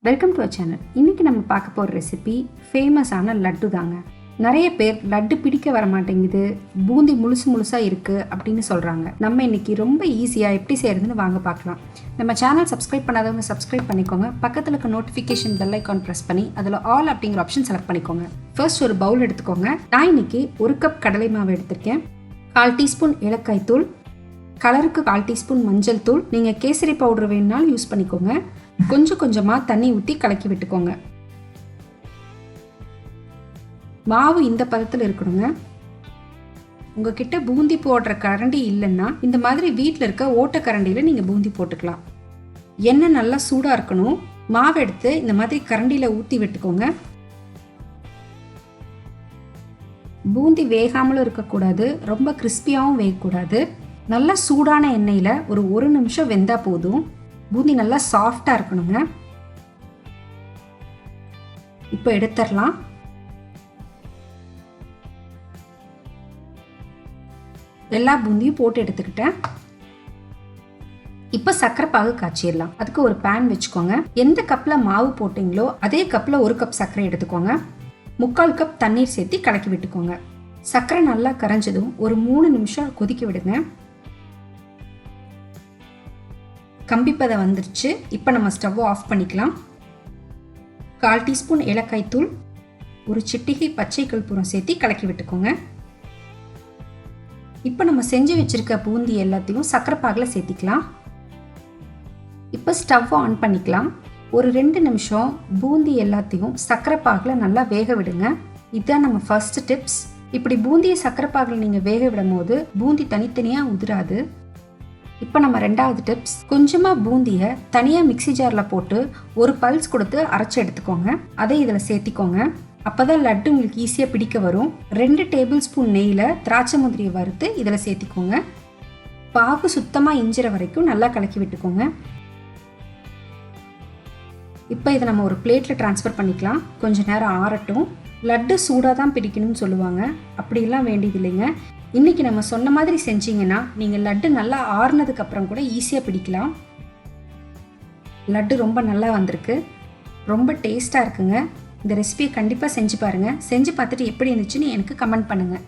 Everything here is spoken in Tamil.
Welcome to our channel. இன்றைக்கி நம்ம பார்க்க போகிற ரெசிபி ஃபேமஸான லட்டு தாங்க. நிறைய பேர் லட்டு பிடிக்க வர மாட்டேங்குது, பூந்தி முழுசாக இருக்குது அப்படின்னு சொல்கிறாங்க. நம்ம இன்றைக்கி ரொம்ப ஈஸியாக எப்படி செய்கிறதுன்னு வாங்க பார்க்கலாம். நம்ம சேனல் சப்ஸ்கிரைப் பண்ணாதவங்க சப்ஸ்கிரைப் பண்ணிக்கோங்க. பக்கத்தில் இருக்க நோட்டிஃபிகேஷன் பெல் ஐக்கான் ப்ரெஸ் பண்ணி அதில் ஆல் அப்படிங்கிற ஆப்ஷன் செலக்ட் பண்ணிக்கோங்க. ஃபர்ஸ்ட் ஒரு பவுல் எடுத்துக்கோங்க. நான் இன்றைக்கி 1 கப் கடலை மாவு எடுத்திருக்கேன். 1/4 டீஸ்பூன் ஏலக்காய் தூள், கலருக்கு 1/4 டீஸ்பூன் மஞ்சள் தூள், நீங்கள் கேசரி பவுடர் வேணுனாலும் யூஸ் பண்ணிக்கோங்க. கொஞ்சம் கொஞ்சமாக தண்ணி ஊற்றி கலக்கி விட்டுக்கோங்க. மாவு இந்த பதத்தில் இருக்கணுங்க. உங்ககிட்ட பூந்தி போடுற கரண்டி இல்லைன்னா இந்த மாதிரி வீட்டில் இருக்க ஓட்ட கரண்டியில் நீங்கள் பூந்தி போட்டுக்கலாம். எண்ணெய் நல்லா சூடாக இருக்கணும். மாவு எடுத்து இந்த மாதிரி கரண்டியில் ஊற்றி விட்டுக்கோங்க. பூந்தி வேகாமலும் இருக்கக்கூடாது, ரொம்ப கிறிஸ்பியாகவும் வேகக்கூடாது. நல்லா சூடான எண்ணெயில் ஒரு 1 நிமிஷம் வெந்தால் போதும். பூந்தி நல்லா சாஃப்டாக இருக்கணுங்க. இப்போ எடுத்துடலாம். எல்லா பூந்தியும் போட்டு எடுத்துக்கிட்டேன். இப்போ சர்க்கரை பாகு காய்ச்சிடலாம். அதுக்கு ஒரு பேன் வச்சுக்கோங்க. எந்த கப்பில் மாவு போட்டிங்களோ அதே கப்பில் 1 கப் சர்க்கரை எடுத்துக்கோங்க. 3/4 கப் தண்ணீர் சேர்த்து கலக்கி விட்டுக்கோங்க. சர்க்கரை நல்லா கரைஞ்சதும் ஒரு 3 நிமிஷம் கொதிக்க விடுங்க. கம்பிப்பதை வந்துருச்சு. இப்போ நம்ம ஸ்டவ்வை ஆஃப் பண்ணிக்கலாம். 1/4 டீஸ்பூன் ஏலக்காய் தூள், ஒரு சிட்டிகை பச்சை கற்பூரம் சேர்த்து கலக்கி விட்டுக்கோங்க. இப்போ நம்ம செஞ்சு வச்சிருக்க பூந்தி எல்லாத்தையும் சர்க்கரை பாகில் சேர்த்திக்கலாம். இப்போ ஸ்டவ் ஆன் பண்ணிக்கலாம். ஒரு 2 நிமிஷம் பூந்தி எல்லாத்தையும் சர்க்கரை பாகில் நல்லா வேக விடுங்க. இதுதான் நம்ம ஃபர்ஸ்ட் டிப்ஸ். இப்படி பூந்தியை சர்க்கரை பாகில் நீங்கள் வேக விடும் போது பூந்தி தனித்தனியாக உதிராது. இப்போ நம்ம 2வது டிப்ஸ், கொஞ்சமாக பூந்தியை தனியாக மிக்சி ஜாரில் போட்டு ஒரு பல்ஸ் கொடுத்து அரைச்சி எடுத்துக்கோங்க. அதை இதில் சேர்த்திக்கோங்க. அப்போ தான் லட்டு உங்களுக்கு ஈஸியாக பிடிக்க வரும். 2 டேபிள் ஸ்பூன் நெய்யில் திராட்சை முந்திரியை வறுத்து இதில் சேர்த்திக்கோங்க. பாகு சுத்தமாக இஞ்சிற வரைக்கும் நல்லா கலக்கி விட்டுக்கோங்க. இப்போ இதை நம்ம ஒரு பிளேட்டில் ட்ரான்ஸ்ஃபர் பண்ணிக்கலாம். கொஞ்சம் நேரம் ஆறட்டும். லட்டு சூடாக தான் பிடிக்கணும்னு சொல்லுவாங்க, அப்படிலாம் வேண்டியது இல்லைங்க. இன்றைக்கி நம்ம சொன்ன மாதிரி செஞ்சிங்கன்னா நீங்கள் லட்டு நல்லா ஆறுனதுக்கு அப்புறம் கூட ஈஸியாக பிடிக்கலாம். லட்டு ரொம்ப நல்லா வந்திருக்கு, ரொம்ப டேஸ்ட்டாக இருக்குங்க. இந்த ரெசிபியை கண்டிப்பாக செஞ்சு பாருங்கள். செஞ்சு பார்த்துட்டு எப்படி இருந்துச்சுன்னு எனக்கு கமெண்ட் பண்ணுங்கள்.